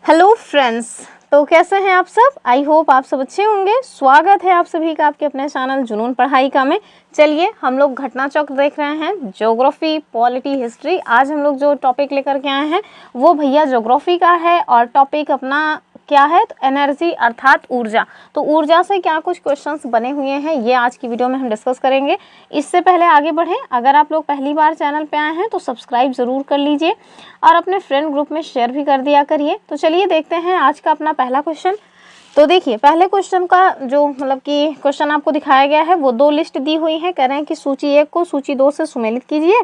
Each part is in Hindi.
हेलो फ्रेंड्स, तो कैसे हैं आप सब। आई होप आप सब अच्छे होंगे। स्वागत है आप सभी का आपके अपने चैनल जुनून पढ़ाई का में। चलिए हम लोग घटना चक्र देख रहे हैं, ज्योग्राफी, पॉलिटी, हिस्ट्री। आज हम लोग जो टॉपिक लेकर के आए हैं वो भैया ज्योग्राफी का है और टॉपिक अपना क्या है, तो एनर्जी अर्थात ऊर्जा। तो ऊर्जा से क्या कुछ क्वेश्चंस बने हुए हैं ये आज की वीडियो में हम डिस्कस करेंगे। इससे पहले आगे बढ़ें, अगर आप लोग पहली बार चैनल पे आए हैं तो सब्सक्राइब ज़रूर कर लीजिए और अपने फ्रेंड ग्रुप में शेयर भी कर दिया करिए। तो चलिए देखते हैं आज का अपना पहला क्वेश्चन। तो देखिए पहले क्वेश्चन का जो मतलब कि क्वेश्चन आपको दिखाया गया है वो दो लिस्ट दी हुई है। कह रहे हैं कि सूची 1 को सूची 2 से सुमेलित कीजिए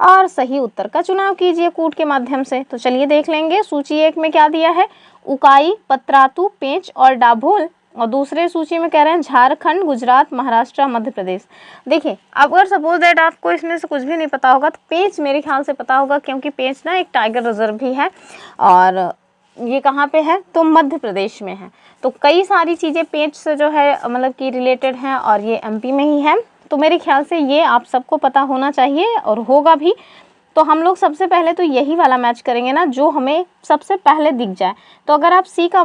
और सही उत्तर का चुनाव कीजिए कूट के माध्यम से। तो चलिए देख लेंगे। सूची 1 में क्या दिया है, उकाई, पतरातू, पेंच और डाभोल। और दूसरे सूची में कह रहे हैं झारखंड, गुजरात, महाराष्ट्र, मध्य प्रदेश। देखिए अगर सपोज दैट आपको इसमें से कुछ भी नहीं पता होगा तो पेंच मेरे ख्याल से पता होगा, क्योंकि पेंच ना एक टाइगर रिजर्व भी है और ये कहाँ पे है, तो मध्य प्रदेश में है। तो कई सारी चीज़ें पेंच से जो है मतलब कि रिलेटेड हैं और ये एमपी में ही है। तो मेरे ख्याल से ये आप सबको पता होना चाहिए और होगा भी। तो हम लोग सबसे पहले तो यही वाला मैच करेंगे ना जो हमें सबसे पहले दिख जाए। तो अगर आप सी का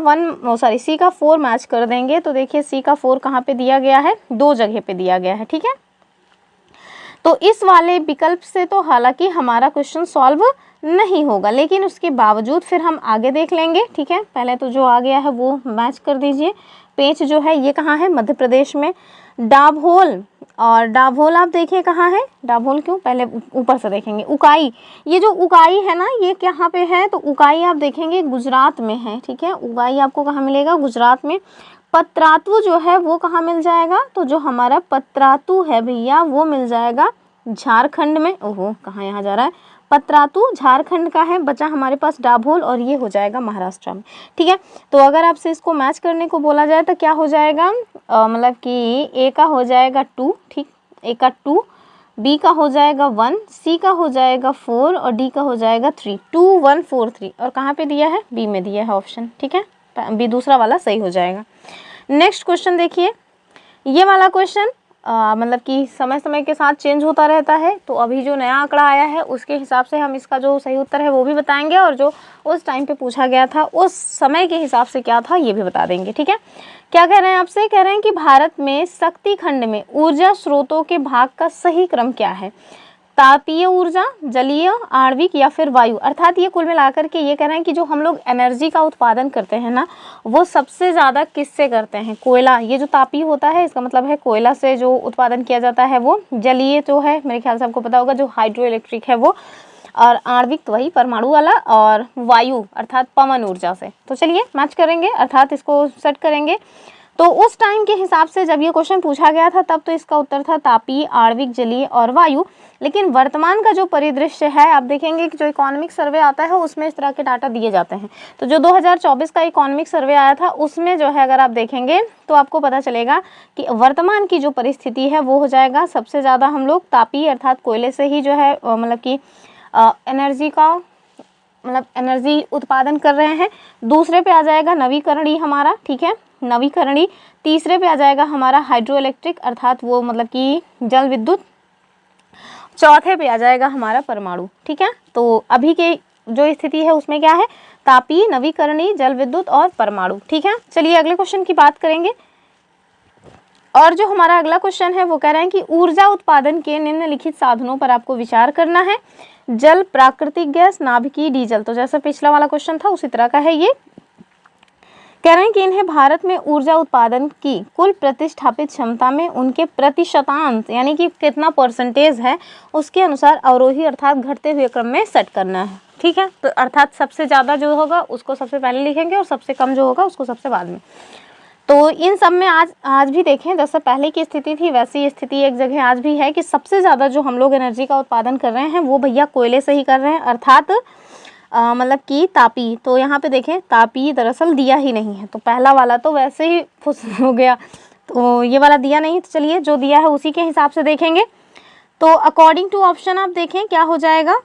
4 मैच कर देंगे तो देखिए सी का 4 कहाँ पे दिया गया है, 2 जगह पे दिया गया है। ठीक है, तो इस वाले विकल्प से तो हालांकि हमारा क्वेश्चन सॉल्व नहीं होगा, लेकिन उसके बावजूद फिर हम आगे देख लेंगे। ठीक है, पहले तो जो आ गया है वो मैच कर दीजिए। पेंच जो है ये कहाँ है, मध्य प्रदेश में। डाभोल, और डाभोल आप देखिए कहाँ है, डाभोल क्यों, पहले ऊपर से देखेंगे। उकाई, ये जो उकाई है ना ये कहाँ पे है, तो उकाई आप देखेंगे गुजरात में है। ठीक है, उकाई आपको कहाँ मिलेगा, गुजरात में। पतरातू जो है वो कहाँ मिल जाएगा, तो जो हमारा पतरातू है भैया वो मिल जाएगा झारखंड में। ओहो कहाँ यहाँ जा रहा है, पतरातू झारखंड का है। बचा हमारे पास डाभोल और ये हो जाएगा महाराष्ट्र में। ठीक है, तो अगर आपसे इसको मैच करने को बोला जाए तो क्या हो जाएगा, मतलब कि ए का हो जाएगा 2, ठीक, ए का 2, बी का हो जाएगा 1, सी का हो जाएगा 4 और डी का हो जाएगा 3। 2 1 4 3 और कहाँ पे दिया है, बी में दिया है ऑप्शन। ठीक है, बी दूसरा वाला सही हो जाएगा। नेक्स्ट क्वेश्चन देखिए, ये वाला क्वेश्चन मतलब कि समय समय के साथ चेंज होता रहता है। तो अभी जो नया आंकड़ा आया है उसके हिसाब से हम इसका जो सही उत्तर है वो भी बताएंगे और जो उस टाइम पे पूछा गया था उस समय के हिसाब से क्या था ये भी बता देंगे। ठीक है, क्या कह रहे हैं आपसे, कह रहे हैं कि भारत में शक्ति खंड में ऊर्जा स्रोतों के भाग का सही क्रम क्या है, तापीय ऊर्जा, जलीय, आणविक या फिर वायु। अर्थात ये कुल मिलाकर के ये कह रहे हैं कि जो हम लोग एनर्जी का उत्पादन करते हैं ना वो सबसे ज़्यादा किससे करते हैं, कोयला। ये जो तापीय होता है इसका मतलब है कोयला से जो उत्पादन किया जाता है वो। जलीय जो है मेरे ख्याल से आपको पता होगा जो हाइड्रो इलेक्ट्रिक है वो, और आणविक तो वही परमाणु वाला, और वायु अर्थात पवन ऊर्जा से। तो चलिए मैच करेंगे अर्थात इसको सेट करेंगे। तो उस टाइम के हिसाब से जब ये क्वेश्चन पूछा गया था तब तो इसका उत्तर था तापीय, आणविक, जलीय और वायु। लेकिन वर्तमान का जो परिदृश्य है आप देखेंगे कि जो इकोनॉमिक सर्वे आता है उसमें इस तरह के डाटा दिए जाते हैं। तो जो 2024 का इकोनॉमिक सर्वे आया था उसमें जो है अगर आप देखेंगे तो आपको पता चलेगा कि वर्तमान की जो परिस्थिति है वो हो जाएगा सबसे ज़्यादा हम लोग तापीय अर्थात कोयले से ही जो है मतलब कि एनर्जी का मतलब एनर्जी उत्पादन कर रहे हैं। दूसरे पे आ जाएगा नवीकरणीय हमारा, ठीक है, नवीकरणीय। तीसरे पे आ जाएगा हमारा हाइड्रो इलेक्ट्रिक अर्थात वो मतलब कि जल विद्युत। चौथे पे आ जाएगा हमारा परमाणु। ठीक है, तो अभी के जो स्थिति है उसमें क्या है, तापीय, नवीकरणीय, जल विद्युत और परमाणु। ठीक है, चलिए अगले क्वेश्चन की बात करेंगे। और जो हमारा अगला क्वेश्चन है वो कह रहे हैं कि ऊर्जा उत्पादन के निम्नलिखित साधनों पर आपको विचार करना है, जल, प्राकृतिक गैस, नाभिकीय, डीजल। तो जैसा पिछला वाला क्वेश्चन था उसी तरह का है ये। कह रहे हैं कि इन्हें भारत में ऊर्जा उत्पादन की कुल प्रतिष्ठापित क्षमता में उनके प्रतिशतांश यानी कि कितना परसेंटेज है उसके अनुसार अवरोही अर्थात घटते हुए क्रम में सेट करना है। ठीक है, तो अर्थात सबसे ज़्यादा जो होगा उसको सबसे पहले लिखेंगे और सबसे कम जो होगा उसको सबसे बाद में। तो इन सब में आज भी देखें जैसे पहले की स्थिति थी वैसी स्थिति एक जगह आज भी है कि सबसे ज़्यादा जो हम लोग एनर्जी का उत्पादन कर रहे हैं वो भैया कोयले से ही कर रहे हैं अर्थात मतलब कि तापी। तो यहाँ पे देखें तापी दरअसल दिया ही नहीं है, तो पहला वाला तो वैसे ही फुस हो गया, तो ये वाला दिया नहीं। तो चलिए जो दिया है उसी के हिसाब से देखेंगे। तो अकॉर्डिंग टू ऑप्शन आप देखें क्या हो जाएगा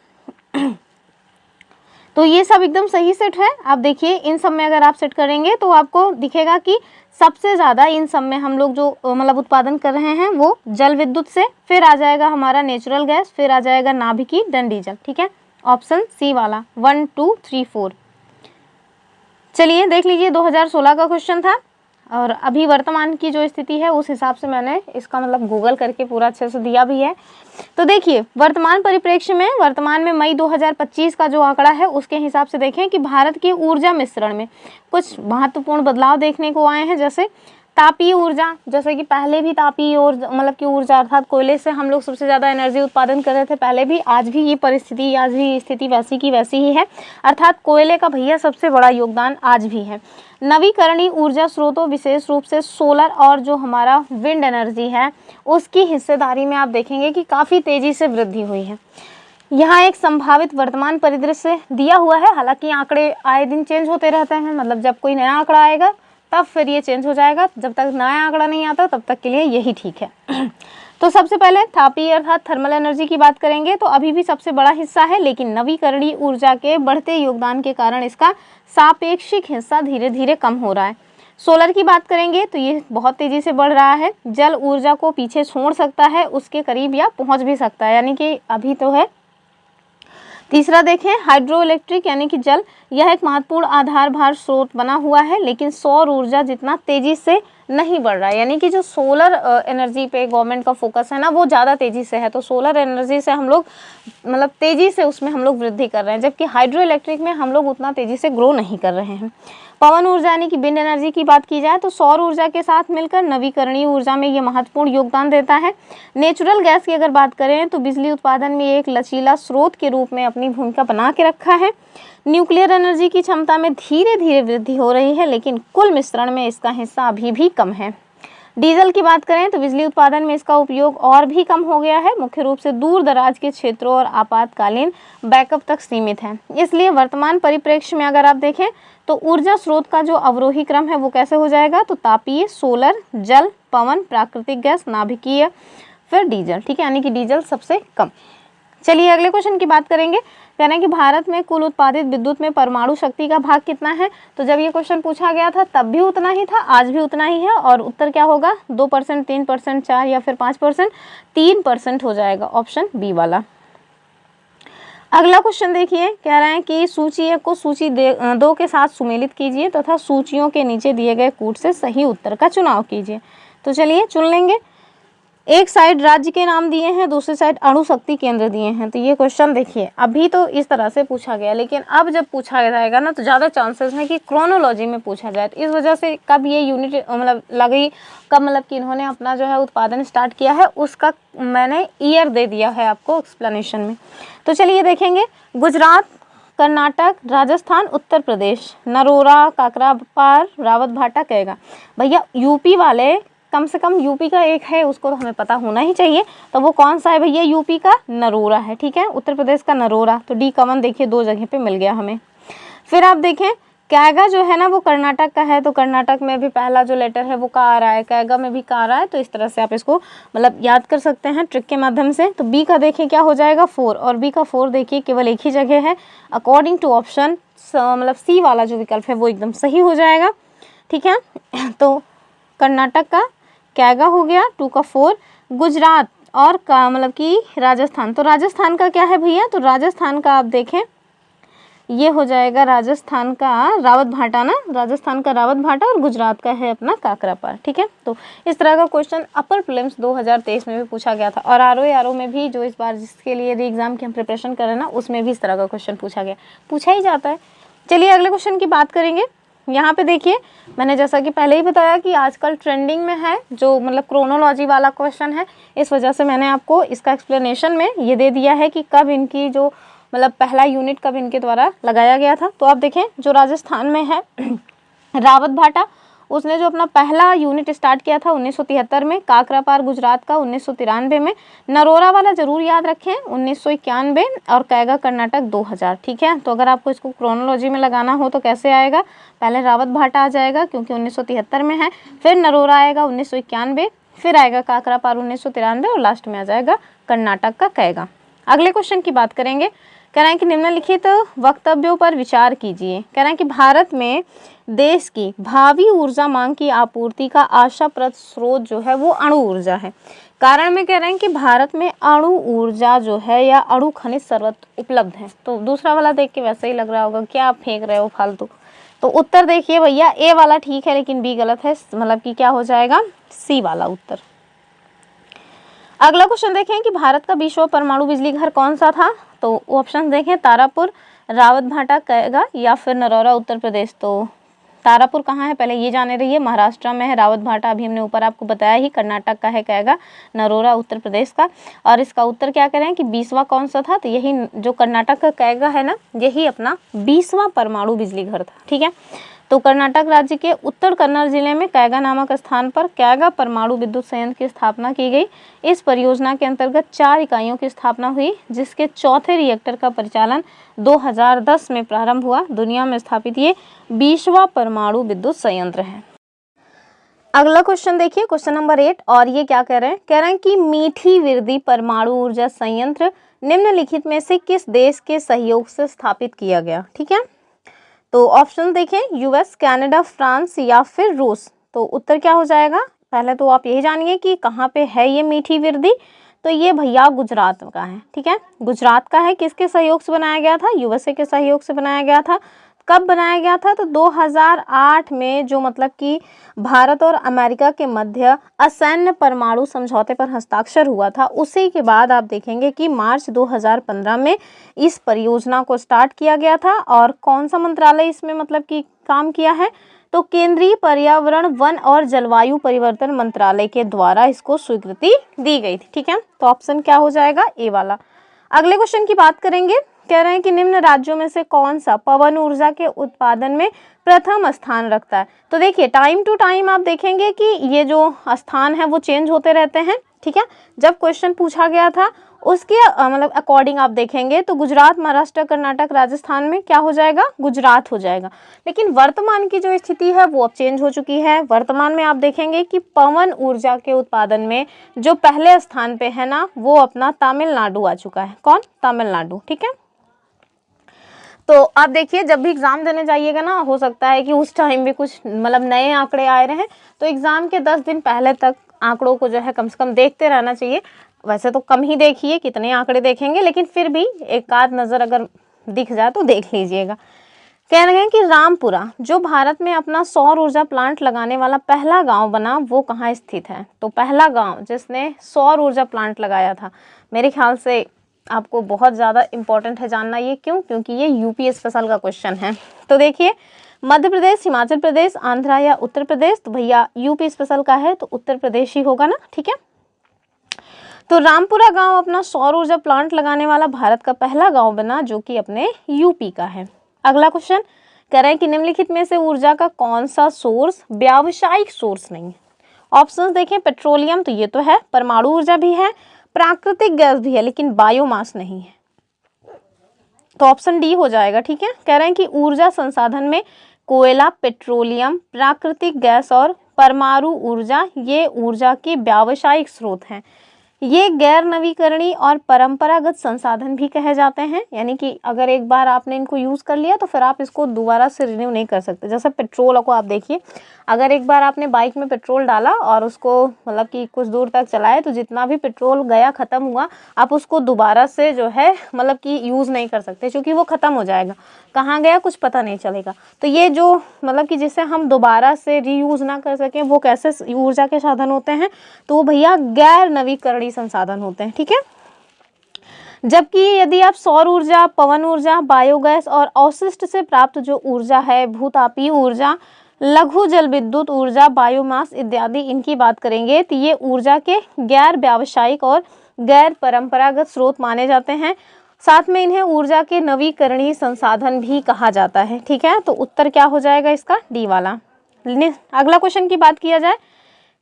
तो ये सब एकदम सही सेट है। आप देखिए इन सब में अगर आप सेट करेंगे तो आपको दिखेगा कि सबसे ज़्यादा इन सब में हम लोग जो मतलब उत्पादन कर रहे हैं वो जल विद्युत से, फिर आ जाएगा हमारा नेचुरल गैस, फिर आ जाएगा नाभिकीय, देन डीजल। ठीक है, ऑप्शन सी वाला 1 2 3 4। चलिए देख लीजिए 2016 का क्वेश्चन था, और अभी वर्तमान की जो स्थिति है उस हिसाब से मैंने इसका मतलब गूगल करके पूरा अच्छे से दिया भी है। तो देखिए वर्तमान परिप्रेक्ष्य में, वर्तमान में मई 2025 का जो आंकड़ा है उसके हिसाब से देखें कि भारत की ऊर्जा मिश्रण में कुछ महत्वपूर्ण बदलाव देखने को आए हैं। जैसे तापीय ऊर्जा, जैसे कि पहले भी तापीय ऊर्जा मतलब कि ऊर्जा अर्थात कोयले से हम लोग सबसे ज़्यादा एनर्जी उत्पादन कर रहे थे पहले भी, आज भी ये परिस्थिति, आज भी स्थिति वैसी की वैसी ही है, अर्थात कोयले का भैया सबसे बड़ा योगदान आज भी है। नवीकरणीय ऊर्जा स्रोतों विशेष रूप से सोलर और जो हमारा विंड एनर्जी है उसकी हिस्सेदारी में आप देखेंगे कि काफ़ी तेज़ी से वृद्धि हुई है। यहाँ एक संभावित वर्तमान परिदृश्य दिया हुआ है, हालांकि आंकड़े आए दिन चेंज होते रहते हैं, मतलब जब कोई नया आंकड़ा आएगा तब फिर ये चेंज हो जाएगा, जब तक नया आंकड़ा नहीं आता तब तक के लिए यही ठीक है। तो सबसे पहले तापीय अर्थात थर्मल एनर्जी की बात करेंगे तो अभी भी सबसे बड़ा हिस्सा है, लेकिन नवीकरणीय ऊर्जा के बढ़ते योगदान के कारण इसका सापेक्षिक हिस्सा धीरे धीरे कम हो रहा है। सोलर की बात करेंगे तो ये बहुत तेज़ी से बढ़ रहा है, जल ऊर्जा को पीछे छोड़ सकता है, उसके करीब या पहुँच भी सकता है, यानी कि अभी तो है। तीसरा देखें हाइड्रो इलेक्ट्रिक यानी कि जल, यह एक महत्वपूर्ण आधार भार स्रोत बना हुआ है, लेकिन सौर ऊर्जा जितना तेजी से नहीं बढ़ रहा है, यानी कि जो सोलर एनर्जी पे गवर्नमेंट का फोकस है ना वो ज़्यादा तेज़ी से है, तो सोलर एनर्जी से हम लोग मतलब तेज़ी से उसमें हम लोग वृद्धि कर रहे हैं, जबकि हाइड्रो इलेक्ट्रिक में हम लोग उतना तेज़ी से ग्रो नहीं कर रहे हैं। पवन ऊर्जा यानी कि विंड एनर्जी की बात की जाए तो सौर ऊर्जा के साथ मिलकर नवीकरणीय ऊर्जा में ये महत्वपूर्ण योगदान देता है। नेचुरल गैस की अगर बात करें तो बिजली उत्पादन में एक लचीला स्रोत के रूप में अपनी भूमिका बना के रखा है। न्यूक्लियर एनर्जी की क्षमता में धीरे धीरे वृद्धि हो रही है, लेकिन कुल मिश्रण में इसका हिस्सा अभी भी कम है। डीजल की बात करें तो बिजली उत्पादन में इसका उपयोग और भी कम हो गया है, मुख्य रूप से दूर दराज के क्षेत्रों और आपातकालीन बैकअप तक सीमित है। इसलिए वर्तमान परिप्रेक्ष्य में अगर आप देखें तो ऊर्जा स्रोत का जो अवरोही क्रम है वो कैसे हो जाएगा, तो तापीय, सोलर, जल, पवन, प्राकृतिक गैस, नाभिकीय, फिर डीजल, ठीक है, यानी कि डीजल सबसे कम। चलिए अगले क्वेश्चन की बात करेंगे। कहना है कि भारत में कुल उत्पादित विद्युत में परमाणु शक्ति का भाग कितना है। तो जब ये क्वेश्चन पूछा गया था तब भी उतना ही था, आज भी उतना ही है, और उत्तर क्या होगा 2%, 3%, 4 या फिर 5%, 3% हो जाएगा, ऑप्शन बी वाला। अगला क्वेश्चन देखिए, कह रहे हैं कि सूची 1 को सूची 2 के साथ सुमेलित कीजिए तथा सूचियों के नीचे दिए गए कूट से सही उत्तर का चुनाव कीजिए। तो चलिए चुन लेंगे। एक साइड राज्य के नाम दिए हैं, दूसरी साइड अणु शक्ति केंद्र दिए हैं। तो ये क्वेश्चन देखिए अभी तो इस तरह से पूछा गया, लेकिन अब जब पूछा जाएगा ना तो ज़्यादा चांसेस हैं कि क्रोनोलॉजी में पूछा जाए। तो इस वजह से कब ये यूनिट मतलब लगी, कब मतलब कि इन्होंने अपना जो है उत्पादन स्टार्ट किया है उसका मैंने ईयर दे दिया है आपको एक्सप्लेनेशन में। तो चलिए देखेंगे, गुजरात, कर्नाटक, राजस्थान, उत्तर प्रदेश, नरोरा, काकरापार, रावत भाटा, कैगा। भैया यूपी वाले कम से कम यूपी का एक है उसको तो हमें पता होना ही चाहिए, तो वो कौन सा है भैया, यूपी का नरोरा है, ठीक है, उत्तर प्रदेश का नरोरा। तो डी कॉमन देखिए 2 जगह पे मिल गया हमें। फिर आप देखें कैगा जो है ना वो कर्नाटक का है, तो कर्नाटक में भी पहला जो लेटर है वो का आ रहा है, कैगा में भी का आ रहा है, तो इस तरह से आप इसको मतलब याद कर सकते हैं ट्रिक के माध्यम से। तो बी का देखिए क्या हो जाएगा 4, और बी का 4 देखिए केवल एक ही जगह है, अकॉर्डिंग टू ऑप्शन मतलब सी वाला जो विकल्प है वो एकदम सही हो जाएगा, ठीक है। तो कर्नाटक का कैगा हो गया, 2 का 4, गुजरात और का मतलब कि राजस्थान। तो राजस्थान का क्या है भैया, तो राजस्थान का आप देखें ये हो जाएगा राजस्थान का रावत भाटा ना, राजस्थान का रावत भाटा, और गुजरात का है अपना काकरापार, ठीक है। तो इस तरह का क्वेश्चन अपर प्रीलिम्स 2023 में भी पूछा गया था, और आरओ में भी जो इस बार जिसके लिए री एग्जाम की हम प्रिपरेशन कर रहे हैं ना उसमें भी इस तरह का क्वेश्चन पूछा ही जाता है। चलिए अगले क्वेश्चन की बात करेंगे। यहाँ पे देखिए मैंने जैसा कि पहले ही बताया कि आजकल ट्रेंडिंग में है जो मतलब क्रोनोलॉजी वाला क्वेश्चन है, इस वजह से मैंने आपको इसका एक्सप्लेनेशन में ये दे दिया है कि कब इनकी जो मतलब पहला यूनिट कब इनके द्वारा लगाया गया था। तो आप देखें जो राजस्थान में है रावत भाटा, उसने जो अपना पहला यूनिट स्टार्ट किया था 1973 में, काकरापार गुजरात का 1993 में, नरोरा वाला जरूर याद रखें 1991, और कैगा कर्नाटक 2000, ठीक है। तो अगर आपको इसको क्रोनोलॉजी में लगाना हो तो कैसे आएगा, पहले रावत भाटा आ जाएगा क्योंकि 1973 में है, फिर नरोरा आएगा 1991, फिर आएगा काकरापार 1993, और लास्ट में आ जाएगा कर्नाटक का कैगा। अगले क्वेश्चन की बात करेंगे। कह रहे हैं कि निम्नलिखित वक्तव्यों पर विचार कीजिए। कह रहे हैं कि भारत में देश की भावी ऊर्जा मांग की आपूर्ति का आशाप्रद स्रोत जो है वो अणु ऊर्जा है। कारण में कह रहे हैं कि भारत में अणु ऊर्जा जो है या अणु खनिज सर्वत्र उपलब्ध है। तो दूसरा वाला देख के वैसे ही लग रहा होगा क्या आप फेंक रहे हो फालतू, तो उत्तर देखिए भैया ए वाला ठीक है लेकिन बी गलत है, मतलब कि क्या हो जाएगा सी वाला उत्तर। अगला क्वेश्चन देखें कि भारत का 20वां परमाणु बिजली घर कौन सा था। तो ऑप्शन देखें तारापुर, रावतभाटा, कैगा या फिर नरौरा उत्तर प्रदेश। तो तारापुर कहाँ है पहले ये जाने रहिए, महाराष्ट्र में है। रावतभाटा अभी हमने ऊपर आपको बताया ही कर्नाटक का है। कैगा नरोरा उत्तर प्रदेश का। और इसका उत्तर क्या करें कि 20वां कौन सा था, तो यही जो कर्नाटक का कैगा है ना, यही अपना 20वां परमाणु बिजली घर था। ठीक है, तो कर्नाटक राज्य के उत्तर कन्नड़ जिले में कैगा नामक स्थान पर कैगा परमाणु विद्युत संयंत्र की स्थापना की गई। इस परियोजना के अंतर्गत 4 इकाइयों की स्थापना हुई, जिसके चौथे रिएक्टर का परिचालन 2010 में प्रारंभ हुआ। दुनिया में स्थापित ये 20वां परमाणु विद्युत संयंत्र है। अगला क्वेश्चन देखिए, क्वेश्चन नंबर 8, और ये क्या कह रहे हैं, कह रहे हैं कि मीठी विरदी परमाणु ऊर्जा संयंत्र निम्नलिखित में से किस देश के सहयोग से स्थापित किया गया। ठीक है, तो ऑप्शन देखें यूएस, कनाडा, फ्रांस या फिर रूस। तो उत्तर क्या हो जाएगा, पहले तो आप यही जानिए कि कहाँ पे है ये मीठी विरदी। तो ये भैया गुजरात का है। ठीक है, गुजरात का है। किसके सहयोग से बनाया गया था, यूएसए के सहयोग से बनाया गया था। कब बनाया गया था, तो 2008 में, जो मतलब कि भारत और अमेरिका के मध्य असैन्य परमाणु समझौते पर हस्ताक्षर हुआ था, उसी के बाद आप देखेंगे कि मार्च 2015 में इस परियोजना को स्टार्ट किया गया था। और कौन सा मंत्रालय इसमें मतलब कि काम किया है, तो केंद्रीय पर्यावरण, वन और जलवायु परिवर्तन मंत्रालय के द्वारा इसको स्वीकृति दी गई थी। ठीक है, तो ऑप्शन क्या हो जाएगा, ए वाला। अगले क्वेश्चन की बात करेंगे, कह रहे हैं कि निम्न राज्यों में से कौन सा पवन ऊर्जा के उत्पादन में प्रथम स्थान रखता है। तो देखिए टाइम टू टाइम आप देखेंगे कि ये जो स्थान है वो चेंज होते रहते हैं। ठीक है, जब क्वेश्चन पूछा गया था उसके मतलब अकॉर्डिंग आप देखेंगे तो गुजरात, महाराष्ट्र, कर्नाटक, राजस्थान में क्या हो जाएगा, गुजरात हो जाएगा। लेकिन वर्तमान की जो स्थिति है वो अब चेंज हो चुकी है। वर्तमान में आप देखेंगे कि पवन ऊर्जा के उत्पादन में जो पहले स्थान पे है ना, वो अपना तमिलनाडु आ चुका है। कौन, तमिलनाडु। ठीक है, तो आप देखिए जब भी एग्जाम देने जाइएगा ना, हो सकता है कि उस टाइम भी कुछ मतलब नए आंकड़े आए रहे, तो एग्जाम के 10 दिन पहले तक आंकड़ों को जो है कम से कम देखते रहना चाहिए। वैसे तो कम ही देखिए, कितने आंकड़े देखेंगे, लेकिन फिर भी एक आध नज़र अगर दिख जाए तो देख लीजिएगा। कह रहे हैं कि रामपुरा जो भारत में अपना सौर ऊर्जा प्लांट लगाने वाला पहला गांव बना, वो कहाँ स्थित है। तो पहला गांव जिसने सौर ऊर्जा प्लांट लगाया था, मेरे ख्याल से आपको बहुत ज़्यादा इम्पोर्टेंट है जानना ये। क्यों, क्योंकि ये यूपी स्पेशल का क्वेश्चन है। तो देखिए मध्य प्रदेश, हिमाचल प्रदेश, आंध्रा या उत्तर प्रदेश। तो भैया यूपी स्पेशल का है तो उत्तर प्रदेश ही होगा ना। ठीक है, तो रामपुरा गांव अपना सौर ऊर्जा प्लांट लगाने वाला भारत का पहला गांव बना, जो कि अपने यूपी का है। अगला क्वेश्चन कह रहे हैं कि निम्नलिखित में से ऊर्जा का कौन सा सोर्स व्यावसायिक सोर्स नहीं है। ऑप्शंस देखें, पेट्रोलियम तो ये तो है, परमाणु ऊर्जा भी है, प्राकृतिक गैस भी है, लेकिन बायोमास नहीं है। तो ऑप्शन डी हो जाएगा। ठीक है, कह रहे हैं कि ऊर्जा संसाधन में कोयला, पेट्रोलियम, प्राकृतिक गैस और परमाणु ऊर्जा ये ऊर्जा के व्यावसायिक स्रोत हैं। ये गैर नवीकरणीय और परंपरागत संसाधन भी कहे जाते हैं, यानी कि अगर एक बार आपने इनको यूज़ कर लिया तो फिर आप इसको दोबारा से रिन्यू नहीं कर सकते। जैसे पेट्रोल को आप देखिए, अगर एक बार आपने बाइक में पेट्रोल डाला और उसको मतलब कि कुछ दूर तक चलाए तो जितना भी पेट्रोल गया ख़त्म हुआ, आप उसको दोबारा से जो है मतलब कि यूज़ नहीं कर सकते, क्योंकि वो ख़त्म हो जाएगा, कहाँ गया कुछ पता नहीं चलेगा। तो ये जो मतलब कि जिसे हम दोबारा से रीयूज़ ना कर सकें, वो कैसे ऊर्जा के साधन होते हैं, तो वो भैया गैर नवीकरणीय संसाधन होते हैं। ठीक है, जबकि यदि आप सौर ऊर्जा, पवन ऊर्जा, बायोगैस और अवशिष्ट से प्राप्त जो ऊर्जा है, भूतापीय ऊर्जा, लघु जल विद्युत ऊर्जा, बायोमास इत्यादि, इनकी बात करेंगे तो ये ऊर्जा के गैर व्यावसायिक और गैर परंपरागत स्रोत माने जाते हैं। साथ में इन्हें ऊर्जा के नवीकरणीय संसाधन भी कहा जाता है। ठीक है, तो उत्तर क्या हो जाएगा इसका, डी वाला। अगला क्वेश्चन की बात किया जाए,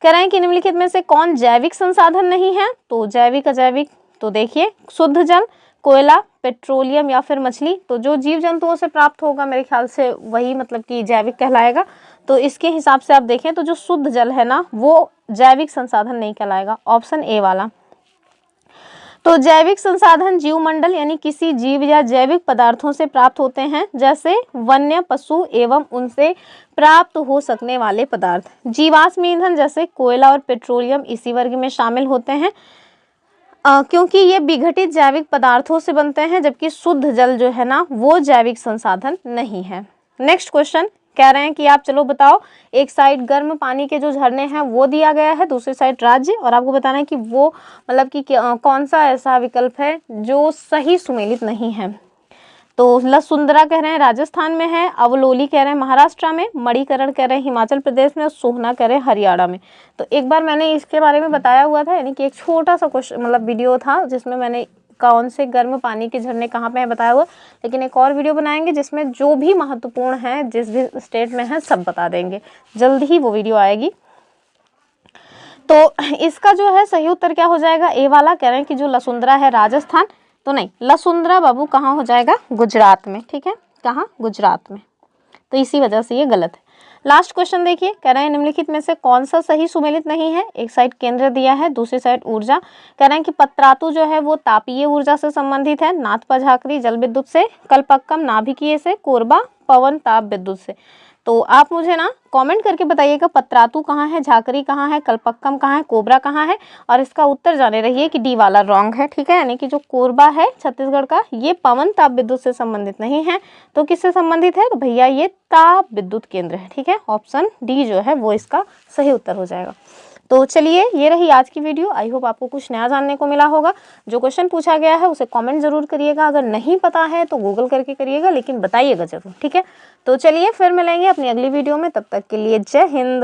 कह रहे हैं कि निम्नलिखित में से कौन जैविक संसाधन नहीं है। तो जैविक, अजैविक, तो देखिए शुद्ध जल, कोयला, पेट्रोलियम या फिर मछली। तो जो जीव जंतुओं से प्राप्त होगा मेरे ख्याल से वही मतलब कि जैविक कहलाएगा। तो इसके हिसाब से आप देखें तो जो शुद्ध जल है ना, वो जैविक संसाधन नहीं कहलाएगा, ऑप्शन ए वाला। तो जैविक संसाधन जीवमंडल यानी किसी जीव या जैविक पदार्थों से प्राप्त होते हैं, जैसे वन्य, पशु एवं उनसे प्राप्त हो सकने वाले पदार्थ। जीवाश्म ईंधन जैसे कोयला और पेट्रोलियम इसी वर्ग में शामिल होते हैं, क्योंकि ये विघटित जैविक पदार्थों से बनते हैं, जबकि शुद्ध जल जो है ना वो जैविक संसाधन नहीं है। नेक्स्ट क्वेश्चन कह रहे हैं कि आप चलो बताओ, एक साइड गर्म पानी के जो झरने हैं वो दिया गया है, दूसरी साइड राज्य, और आपको बताना है कि वो मतलब कि कौन सा ऐसा विकल्प है जो सही सुमेलित नहीं है। तो लसुंदरा कह रहे हैं राजस्थान में है, अवलोली कह रहे हैं महाराष्ट्र में, मणिकरण कह रहे हैं हिमाचल प्रदेश में, और सोहना कह रहे हैं हरियाणा में। तो एक बार मैंने इसके बारे में बताया हुआ था, यानी कि एक छोटा सा क्वेश्चन मतलब वीडियो था जिसमें मैंने कौन से गर्म पानी के झरने कहाँ पे है बताया हुआ। लेकिन एक और वीडियो बनाएंगे जिसमें जो भी महत्वपूर्ण है जिस भी स्टेट में है सब बता देंगे, जल्द ही वो वीडियो आएगी। तो इसका जो है सही उत्तर क्या हो जाएगा, ए वाला। कह रहे हैं कि जो लसुंदरा है राजस्थान, तो नहीं, लसुंदरा बाबू कहाँ हो जाएगा, गुजरात में। ठीक है, कहाँ, गुजरात में। तो इसी वजह से ये गलत है। लास्ट क्वेश्चन देखिए, कह रहे हैं निम्नलिखित में से कौन सा सही सुमेलित नहीं है। एक साइड केंद्र दिया है, दूसरी साइड ऊर्जा। कह रहे हैं कि पत्रातु जो है वो तापीय ऊर्जा से संबंधित है, नाथपा झाकरी जल विद्युत से, कल्पक्कम नाभिकीय से, कोरबा पवन ताप विद्युत से। तो आप मुझे ना कमेंट करके बताइएगा पत्रातु कहाँ है, झाकरी कहाँ है, कल्पक्कम कहाँ है, कोबरा कहाँ है, और इसका उत्तर जाने रहिए कि डी वाला रॉन्ग है। ठीक है, यानी कि जो कोरबा है छत्तीसगढ़ का, ये पवन ताप विद्युत से संबंधित नहीं है। तो किससे संबंधित है, तो भैया ये ताप विद्युत केंद्र है। ठीक है, ऑप्शन डी जो है वो इसका सही उत्तर हो जाएगा। तो चलिए, ये रही आज की वीडियो। आई होप आपको कुछ नया जानने को मिला होगा। जो क्वेश्चन पूछा गया है उसे कमेंट जरूर करिएगा, अगर नहीं पता है तो गूगल करके करिएगा, लेकिन बताइएगा जरूर। ठीक है, तो चलिए फिर मिलेंगे अपनी अगली वीडियो में, तब तक के लिए जय हिंद।